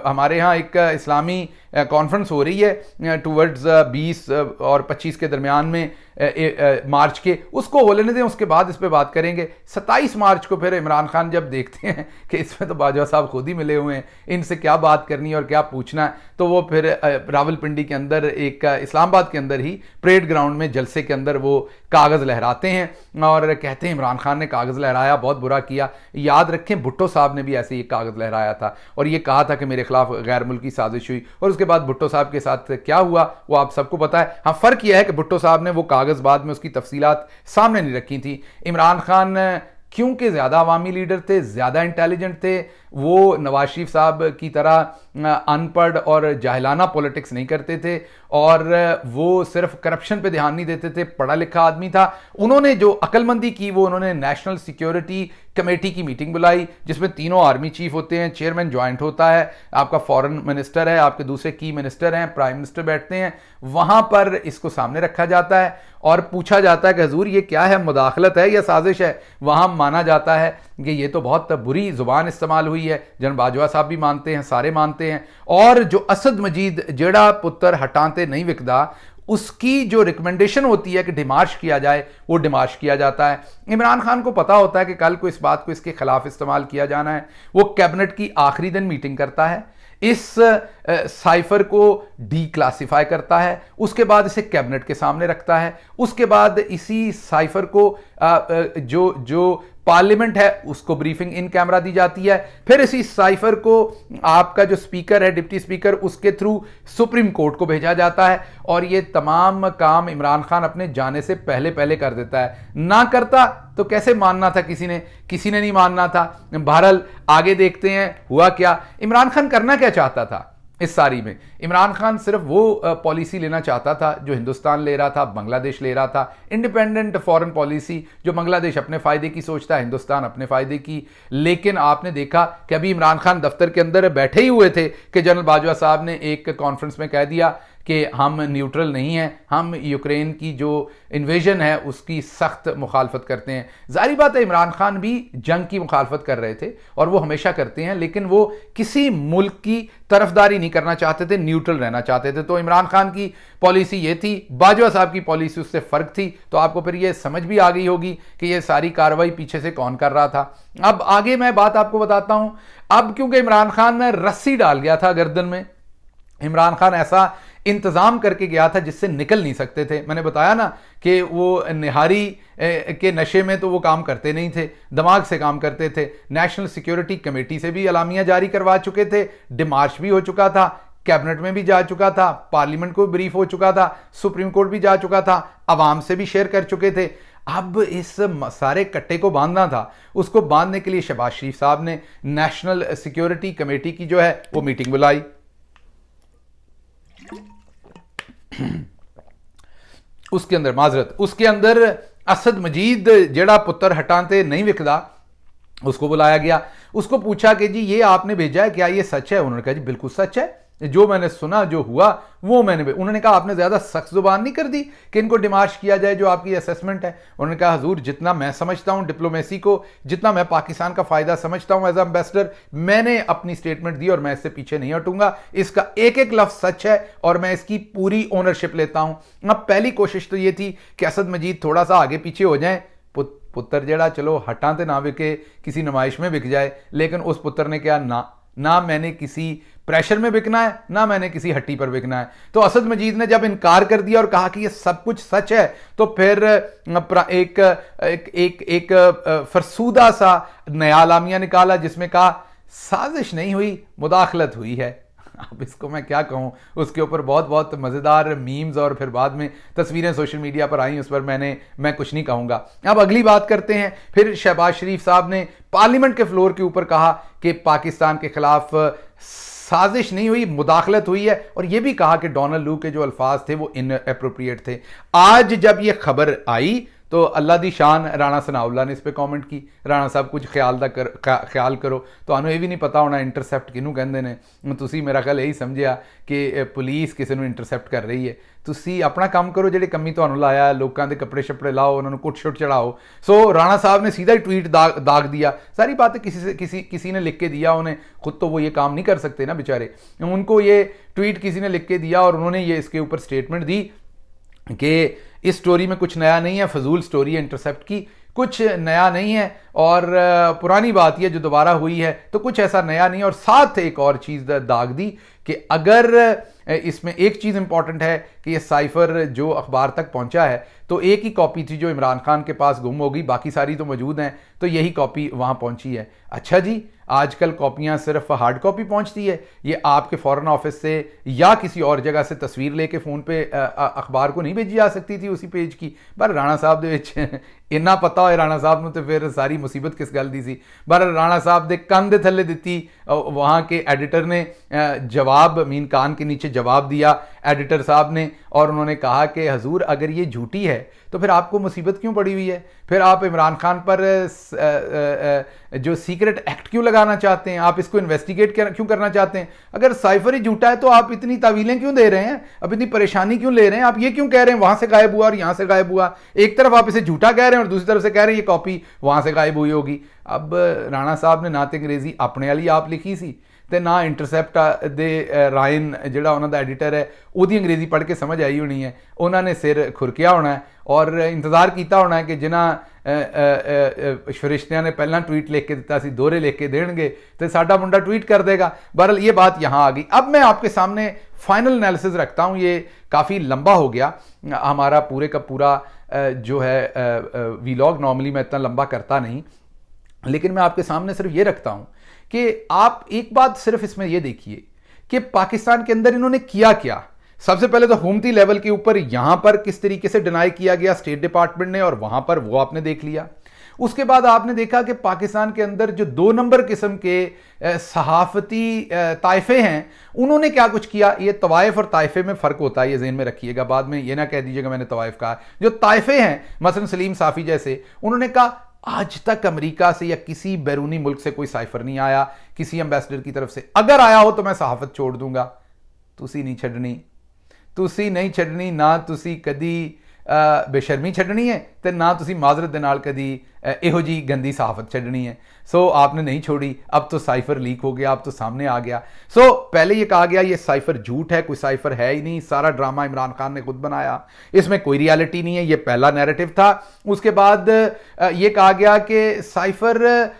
हमारे यहाँ एक इस्लामी कॉन्फ्रेंस हो रही है टूवर्ड्स 20 और 25 के दरमियान में मार्च के, उसको हो लेने दें, उसके बाद इस पर बात करेंगे। 27 मार्च को फिर इमरान खान जब देखते हैं कि इसमें तो बाजवा साहब खुद ही मिले हुए हैं, इनसे क्या बात करनी है और क्या पूछना है, तो वो फिर रावलपिंडी के अंदर एक इस्लामाबाद के अंदर ही परेड ग्राउंड में जलसे के अंदर वो कागज़ लहराते हैं और कहते हैं इमरान खान ने कागज़ लहराया, बहुत बुरा किया। याद रखें भुट्टो साहब ने भी ऐसे ही कागज़ लहराया था और ये कहा था कि मेरे खिलाफ गैर मुल्की साजिश हुई, और उसके बाद भुट्टो साहब के साथ क्या हुआ वो आप सबको पता है। हाँ, फ़र्क यह है कि भुट्टो साहब ने वो कागज़ बाद में उसकी तफसीलात सामने नहीं रखी थी। इमरान खान क्योंकि ज़्यादा अवामी लीडर थे, ज़्यादा इंटेलिजेंट थे, वो नवाज शरीफ साहब की तरह अनपढ़ और जाहिलाना पॉलिटिक्स नहीं करते थे और वो सिर्फ करप्शन पे ध्यान नहीं देते थे, पढ़ा लिखा आदमी था। उन्होंने जो अक्लमंदी की वो उन्होंने नेशनल सिक्योरिटी कमेटी की मीटिंग बुलाई जिसमें तीनों आर्मी चीफ होते हैं, चेयरमैन ज्वाइंट होता है, आपका फॉरेन मिनिस्टर है, आपके दूसरे की मिनिस्टर हैं, प्राइम मिनिस्टर बैठते हैं, वहां पर इसको सामने रखा जाता है और पूछा जाता है कि हजूर ये क्या है, मुदाखलत है या साजिश है। वहां माना जाता है कि ये तो बहुत बुरी जुबान इस्तेमाल हुई है, जनरल बाजवा साहब भी मानते हैं, सारे मानते हैं, और जो असद मजीद जेड़ा पुत्र हटाते नहीं विकदा उसकी जो रिकमेंडेशन होती है कि डिमार्श किया जाए वो डिमार्श किया जाता है। इमरान खान को पता होता है कि कल को इस बात को इसके खिलाफ इस्तेमाल किया जाना है। वो कैबिनेट की आखिरी दिन मीटिंग करता है, इस साइफर को डी क्लासिफाई करता है, उसके बाद इसे कैबिनेट के सामने रखता है, उसके बाद इसी साइफर को जो पार्लियामेंट है उसको ब्रीफिंग इन कैमरा दी जाती है, फिर इसी साइफर को आपका जो स्पीकर है, डिप्टी स्पीकर, उसके थ्रू सुप्रीम कोर्ट को भेजा जाता है और ये तमाम काम इमरान खान अपने जाने से पहले पहले कर देता है। ना करता तो कैसे मानना था, किसी ने नहीं मानना था। बहरहाल आगे देखते हैं हुआ क्या। इमरान खान करना क्या चाहता था इस सारी में? इमरान खान सिर्फ वो पॉलिसी लेना चाहता था जो हिंदुस्तान ले रहा था, बांग्लादेश ले रहा था, इंडिपेंडेंट फॉरेन पॉलिसी, जो बांग्लादेश अपने फ़ायदे की सोचता है, हिंदुस्तान अपने फ़ायदे की। लेकिन आपने देखा कि अभी इमरान खान दफ्तर के अंदर बैठे ही हुए थे कि जनरल बाजवा साहब ने एक कॉन्फ्रेंस में कह दिया कि हम न्यूट्रल नहीं हैं, हम यूक्रेन की जो इन्वेजन है उसकी सख्त मुखालफत करते हैं। जाहिर बात है इमरान खान भी जंग की मुखालफत कर रहे थे और वो हमेशा करते हैं, लेकिन वो किसी मुल्क की तरफदारी नहीं करना चाहते थे, न्यूट्रल रहना चाहते थे। तो इमरान खान की पॉलिसी ये थी, बाजवा साहब की पॉलिसी उससे फ़र्क थी। तो आपको फिर ये समझ भी आ गई होगी कि ये सारी कार्रवाई पीछे से कौन कर रहा था। अब आगे मैं बात आपको बताता हूं। अब क्योंकि इमरान खान में रस्सी डाल गया था गर्दन में, इमरान खान ऐसा इंतजाम करके गया था जिससे निकल नहीं सकते थे। मैंने बताया ना कि वो निहारी के नशे में तो वो काम करते नहीं थे, दिमाग से काम करते थे। नेशनल सिक्योरिटी कमेटी से भी अलामिया जारी करवा चुके थे, डिमार्च भी हो चुका था, कैबिनेट में भी जा चुका था, पार्लियामेंट को ब्रीफ हो चुका था, सुप्रीम कोर्ट भी जा चुका था, अवाम से भी शेयर कर चुके थे। अब इस सारे कट्टे को बांधना था। उसको बांधने के लिए शहबाज शरीफ साहब ने नेशनल सिक्योरिटी कमेटी की जो है वो मीटिंग बुलाई। उसके अंदर असद मजीद जेड़ा पुत्र हटाते नहीं विकदा उसको बुलाया गया। उसको पूछा कि जी ये आपने भेजा है, क्या ये सच है? उन्होंने कहा जी बिल्कुल सच है, जो मैंने सुना जो हुआ वो मैंने। उन्होंने कहा आपने ज्यादा सख्त जुबान नहीं कर दी कि इनको डिमार्श किया जाए, जो आपकी असेसमेंट है? उन्होंने कहा हजूर जितना मैं समझता हूं डिप्लोमेसी को, जितना मैं पाकिस्तान का फायदा समझता हूं एज एम्बेसडर, मैंने अपनी स्टेटमेंट दी और मैं इससे पीछे नहीं हटूंगा। इसका एक एक लफ्ज सच है और मैं इसकी पूरी ओनरशिप लेता हूं। अब पहली कोशिश तो ये थी कि असद मजीद थोड़ा सा आगे पीछे हो जाए, पुत्र जेड़ा चलो हटाते ना बिके, किसी नुमाइश में बिक जाए। लेकिन उस पुत्र ने क्या, ना मैंने किसी प्रेशर में बिकना है, ना मैंने किसी हट्टी पर बिकना है। तो असद मजीद ने जब इनकार कर दिया और कहा कि ये सब कुछ सच है, तो फिर एक फरसूदा सा नया अलामिया निकाला जिसमें कहा साजिश नहीं हुई, मुदाखलत हुई है। अब इसको मैं क्या कहूँ, उसके ऊपर बहुत बहुत मज़ेदार मीम्स और फिर बाद में तस्वीरें सोशल मीडिया पर आई, उस पर मैं कुछ नहीं कहूँगा। अब अगली बात करते हैं। फिर शहबाज शरीफ साहब ने पार्लियामेंट के फ्लोर के ऊपर कहा कि पाकिस्तान के खिलाफ साजिश नहीं हुई, मुदाखलत हुई है, और यह भी कहा कि डोनाल्ड लू के जो अल्फाज थे वो इनएप्रोप्रिएट थे। आज जब यह खबर आई तो अल्लाह दी शान राणा सनाउल्ला ने इस पर कॉमेंट की, राणा साहब कुछ ख्याल करो। तो ये भी नहीं पता होना इंटरसैप्ट किनू कहते हैं। तुसी मेरा ख्याल यही समझिया कि पुलिस किसी को इंटरसैप्ट कर रही है। तुसी अपना काम करो, ਜਿਹੜੇ कमी ਤੁਹਾਨੂੰ लाया, लोगों के कपड़े शपड़े लाओ, उन्होंने कुट शुट चढ़ाओ। सो राणा साहब ने सीधा ही ट्वीट दाग दिया। सारी बातें किसी ने लिख के दिया, उन्हें खुद तो वो ये काम नहीं कर सकते ना बेचारे, उनको ये ट्वीट किसी ने लिख के दिया और उन्होंने ये इसके ऊपर स्टेटमेंट दी कि इस स्टोरी में कुछ नया नहीं है, फजूल स्टोरी है इंटरसेप्ट की, कुछ नया नहीं है और पुरानी बात यह जो दोबारा हुई है तो कुछ ऐसा नया नहीं है। और साथ एक और चीज़ दाग दी कि अगर इसमें एक चीज़ इंपॉर्टेंट है कि ये साइफर जो अखबार तक पहुंचा है तो एक ही कॉपी थी जो इमरान खान के पास गुम हो गई, बाकी सारी तो मौजूद हैं, तो यही कॉपी वहां पहुंची है। अच्छा जी, आजकल कॉपियां सिर्फ हार्ड कॉपी पहुंचती है, ये आपके फॉरेन ऑफिस से या किसी और जगह से तस्वीर लेके फ़ोन पे अखबार को नहीं भेजी जा सकती थी उसी पेज की। पर राणा साहब दे इन्ना पता हो राणा साहब ने तो फिर सारी मुसीबत किस गल दी सी। पर राणा साहब दे कंन दे थल्ले दिती, वहाँ के एडिटर ने जवाब मीन कान के नीचे जवाब दिया एडिटर साहब ने, और उन्होंने कहा कि हजूर अगर ये झूठी है तो फिर आपको मुसीबत क्यों पड़ी हुई है, फिर आप इमरान खान पर जो सीक्रेट एक्ट क्यों लगाना चाहते हैं, आप इसको इन्वेस्टिगेट क्यों करना चाहते हैं, अगर साइफर ही झूठा है तो आप इतनी तावीलें क्यों दे रहे हैं, अब इतनी परेशानी क्यों ले रहे हैं, आप ये क्यों कह रहे हैं वहां से गायब हुआ और यहां से गायब हुआ। एक तरफ आप इसे झूठा कह रहे हैं और दूसरी तरफ से कह रहे हैं ये कॉपी वहां से गायब हुई होगी। अब राणा साहब ने ना तो अंग्रेजी अपने वाली आप लिखी सी ਤੇ ਨਾ ਇੰਟਰਸੈਪਟ ਦੇ ਰਾਇਨ ਜਿਹੜਾ ਉਹਨਾਂ ਦਾ ਐਡੀਟਰ ਹੈ ਉਹਦੀ ਅੰਗਰੇਜ਼ੀ ਪੜ੍ਹ ਕੇ ਸਮਝ ਆਈ ਹੋਣੀ ਹੈ, ਉਹਨਾਂ ਨੇ ਸਿਰ ਖੁਰਕਿਆ ਹੋਣਾ ਔਰ ਇੰਤਜ਼ਾਰ ਕੀਤਾ ਹੋਣਾ ਕਿ ਜਿਨ੍ਹਾਂ ਫਰਿਸ਼ਤਿਆਂ ने पहला ट्वीट लिख के दिता सी दोहरे लिख के देंगे तो साडा मुंडा ट्वीट कर देगा। बहरहाल ये बात यहाँ आ गई। अब मैं आपके सामने फाइनल एनालिसिस रखता हूँ, ये काफ़ी लंबा हो गया हमारा पूरे का पूरा जो है वीलॉग, नॉर्मली मैं इतना लंबा करता नहीं, लेकिन मैं आपके सामने सिर्फ ये रखता हूँ कि आप एक बात सिर्फ इसमें यह देखिए कि पाकिस्तान के अंदर इन्होंने किया क्या। सबसे पहले तो हुकूमती लेवल के ऊपर यहां पर किस तरीके से डिनाई किया गया स्टेट डिपार्टमेंट ने, और वहां पर वो आपने देख लिया। उसके बाद आपने देखा कि पाकिस्तान के अंदर जो 2 नंबर किस्म के सहाफती ताइफे हैं उन्होंने क्या कुछ किया। ये तवाइफ और ताइफे में फ़र्क होता है, ये ज़हन में रखिएगा, बाद में ये ना कह दीजिएगा मैंने तवाइफ कहा। जो ताइफे हैं मसलन सलीम साफ़ी जैसे, उन्होंने कहा आज तक अमेरिका से या किसी बैरूनी मुल्क से कोई साइफर नहीं आया किसी एम्बेसडर की तरफ से, अगर आया हो तो मैं सहाफत छोड़ दूंगा। तुसी नहीं छड्डनी, ना तुसी कदी बेशर्मी छड्डनी है तो ना तुसी माजरत दे नाल कदी इहो जी गंदी सहाफत छड्डनी है। सो आपने नहीं छोड़ी, अब तो साइफर लीक हो गया, अब तो सामने आ गया। सो पहले ये कहा गया ये साइफर झूठ है, कोई साइफर है ही नहीं, सारा ड्रामा इमरान खान ने खुद बनाया, इसमें कोई रियलिटी नहीं है, ये पहला नैरेटिव था। उसके बाद ये कहा गया कि साइफर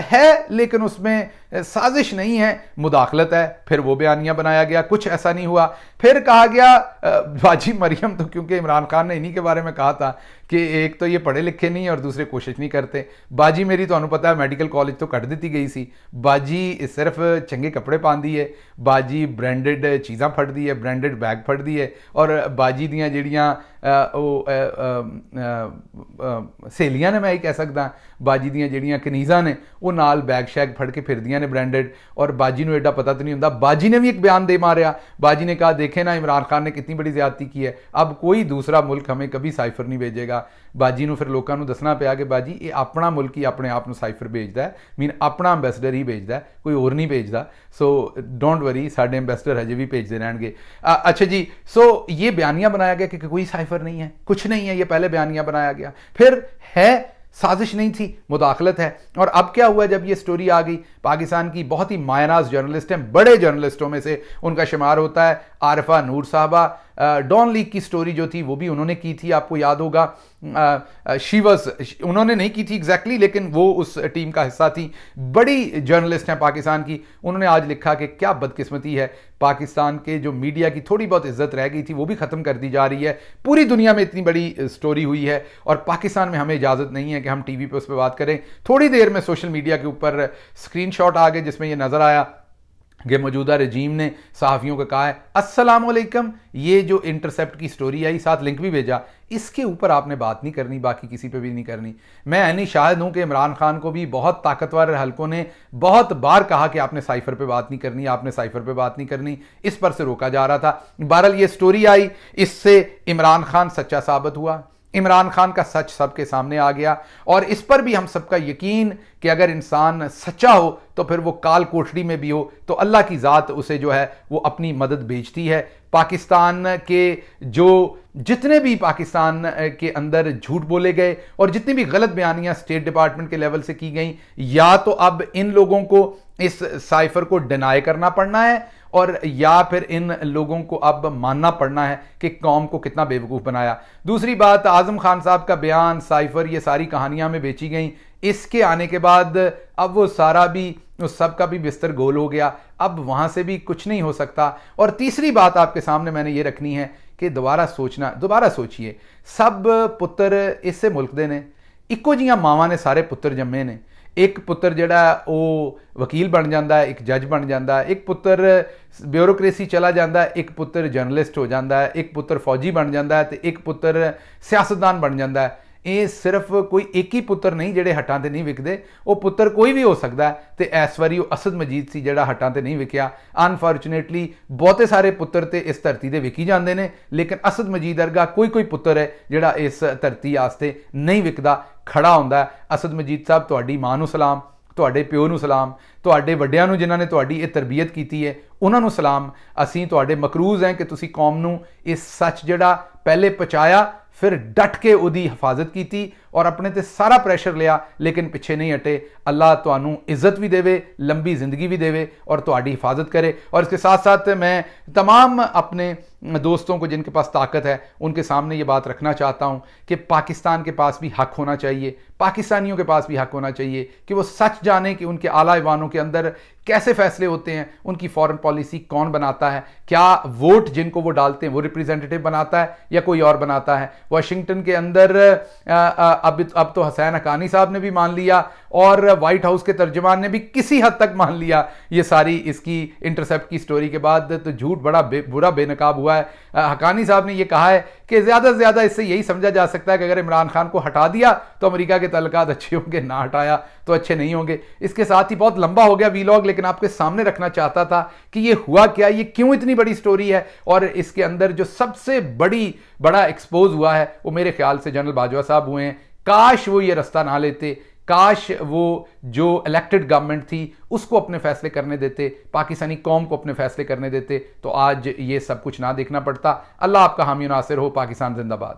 है लेकिन उसमें साजिश नहीं है, मुदाखलत है, फिर वो बयानिया बनाया गया, कुछ ऐसा नहीं हुआ। फिर कहा गया बाजी मरियम, तो क्योंकि इमरान खान ने इन्हीं के बारे में कहा था कि एक तो ये पढ़े लिखे नहीं और दूसरे कोशिश नहीं करते। बाजी मेरी तो पता है मेडिकल कॉलेज तो कट दी गई सी, बाजी सिर्फ चंगे कपड़े पांदी है, बाजी ब्रांडेड चीज़ां फटदी है, ब्रांडेड बैग फटदी है, और बाजी दियां जिहड़ियां सहेलियां ने, मैं ये कह सकदा बाजी दियां जिहड़ियां कनीज़ां ने वो नाल बैग शैग फड़ के फिरदियां ने ब्रांडेड, और बाजी नूं एडा पता तो नहीं हुंदा। बाजी ने भी एक बयान दे मारिया, बाजी ने कहा देखें ना इमरान खान ने कितनी बड़ी ज्यादती की है, अब कोई दूसरा मुल्क हमें कभी साइफर नहीं भेजेगा। बाजी नूं फिर लोगों को दसना पिया कि बाजी ये अपना मुल्क ही अपने आप नूं साइफर भेजदा है, मीन अपना अंबैसडर ही भेजदा है, कोई और नहीं भेजदा। सो डोंट वरी, साडे अंबैसडर हजे भी भेजते रहेंगे। अच्छा जी, सो ये बयानिया बनाया गया कि कोई साइफर नहीं है, कुछ नहीं है, ये पहले बयानिया बनाया गया, फिर है साजिश नहीं थी, मुदाखलत है। और अब क्या हुआ जब ये स्टोरी आ गई, पाकिस्तान की बहुत ही मायनाज जर्नलिस्ट हैं, बड़े जर्नलिस्टों में से उनका शुमार होता है आरिफा नूर साहबा, डॉन लीग की स्टोरी जो थी वो भी उन्होंने की थी, आपको याद होगा। उन्होंने नहीं की थी एग्जैक्टली, लेकिन वो उस टीम का हिस्सा थी, बड़ी जर्नलिस्ट हैं पाकिस्तान की। उन्होंने आज लिखा कि क्या बदकिस्मती है, पाकिस्तान के जो मीडिया की थोड़ी बहुत इज्जत रह गई थी वो भी ख़त्म कर दी जा रही है। पूरी दुनिया में इतनी बड़ी स्टोरी हुई है और पाकिस्तान में हमें इजाज़त नहीं है कि हम टीवी पे उस पर बात करें। थोड़ी देर में सोशल मीडिया के ऊपर स्क्रीनशॉट आ गए जिसमें यह नज़र आया कि मौजूदा रजीम ने सहाफ़ियों को कहा है अस्सलाम वालेकुम, ये जो इंटरसेप्ट की स्टोरी आई साथ लिंक भी भेजा, इसके ऊपर आपने बात नहीं करनी, बाकी किसी पे भी नहीं करनी। मैं यानी शायद हूँ कि इमरान खान को भी बहुत ताकतवर हलकों ने बहुत बार कहा कि आपने साइफर पे बात नहीं करनी, आपने साइफर पे बात नहीं करनी, इस पर से रोका जा रहा था। बहरहाल ये स्टोरी आई, इससे इमरान खान सच्चा साबित हुआ, इमरान खान का सच सबके सामने आ गया और इस पर भी हम सबका यकीन कि अगर इंसान सच्चा हो तो फिर वो काल कोठरी में भी हो तो अल्लाह की ज़ात उसे जो है वो अपनी मदद भेजती है। पाकिस्तान के जो जितने भी पाकिस्तान के अंदर झूठ बोले गए और जितनी भी गलत बयानियां स्टेट डिपार्टमेंट के लेवल से की गई, या तो अब इन लोगों को इस साइफर को डिनाई करना पड़ना है और या फिर इन लोगों को अब मानना पड़ना है कि कौम को कितना बेवकूफ़ बनाया। दूसरी बात, आज़म खान साहब का बयान, साइफर, ये सारी कहानियां में बेची गई। इसके आने के बाद अब वो सारा भी, उस सब का भी बिस्तर गोल हो गया, अब वहां से भी कुछ नहीं हो सकता। और तीसरी बात आपके सामने मैंने ये रखनी है कि दोबारा सोचिए, सब पुत्र इससे मुल्क दे ने, इको जियां मावां ने सारे पुत्र जम्मे ने। एक पुत्र जिहड़ा वो वकील बन जाता है, एक जज बन जाता है, एक पुत्र ब्यूरोक्रेसी चला जाता है, एक पुत्र जर्नलिस्ट हो जाता है, एक पुत्र फौजी बन जाता है, तो एक पुत्र सियासतदान बन जाता है। ये सिर्फ कोई एक ही पुत्र नहीं ਜਿਹੜੇ ਹੱਟਾਂ ਤੇ नहीं विकते, वो पुत्र कोई भी हो सकता है। तो इस वारी असद मजीद सी ਜਿਹੜਾ ਹੱਟਾਂ ਤੇ नहीं विकया। अनफॉर्चुनेटली बहुते सारे पुत्र तो इस धरती से विकी जाते हैं, लेकिन असद मजीद वर्गा कोई पुत्र है ਜਿਹੜਾ इस धरती आस्ते नहीं विकता, खड़ा होंदा है। असद मजीद साहब, तुहाडी मां नूं सलाम, तुहाडे प्यो नूं सलाम, तुहाडे वड्डियां नूं जिन्हां ने तुहाडी ये तरबियत की है उन्हां नूं सलाम। असीं तुहाडे मकरूज हैं कि तुसीं कौम नूं इस सच जिहड़ा पहले पहुंचाया, फिर डट के उहदी हिफाजत की और अपने ते सारा प्रेशर लिया, लेकिन पिछे नहीं हटे। अल्लाह तुहानू इज्जत भी देवे, लंबी जिंदगी भी देवे और तुहाडी हिफाजत करे। और इसके साथ साथ मैं तमाम अपने दोस्तों को जिनके पास ताकत है उनके सामने ये बात रखना चाहता हूँ कि पाकिस्तान के पास भी हक होना चाहिए, पाकिस्तानियों के पास भी हक होना चाहिए कि वो सच जाने कि उनके आला ईवानों के अंदर कैसे फैसले होते हैं, उनकी फॉरेन पॉलिसी कौन बनाता है, क्या वोट जिनको वो डालते हैं वो रिप्रेजेंटेटिव बनाता है या कोई और बनाता है। वाशिंगटन के अंदर अब तो हसैन हकानी साहब ने भी मान लिया और व्हाइट हाउस के तर्जुमान ने भी किसी हद तक मान लिया ये सारी इसकी इंटरसेप्ट की स्टोरी के बाद। तो झूठ बड़ा बुरा बेनकाब हुआ है। हकानी साहब ने यह कहा है कि ज़्यादा से ज़्यादा इससे यही समझा जा सकता है कि अगर इमरान खान को हटा दिया तो अमेरिका के तल्लुकात अच्छे होंगे, ना हटाया तो अच्छे नहीं होंगे। इसके साथ ही बहुत लंबा हो गया वीलॉग, लेकिन आपके सामने रखना चाहता था कि ये हुआ क्या, ये क्यों इतनी बड़ी स्टोरी है। और इसके अंदर जो सबसे बड़ा एक्सपोज हुआ है वो मेरे ख्याल से जनरल बाजवा साहब हुए हैं। काश वो ये रास्ता ना लेते, काश वो जो इलेक्टेड गवर्नमेंट थी उसको अपने फैसले करने देते, पाकिस्तानी कौम को अपने फैसले करने देते, तो आज ये सब कुछ ना देखना पड़ता। अल्लाह आपका हामी नासिर हो। पाकिस्तान जिंदाबाद।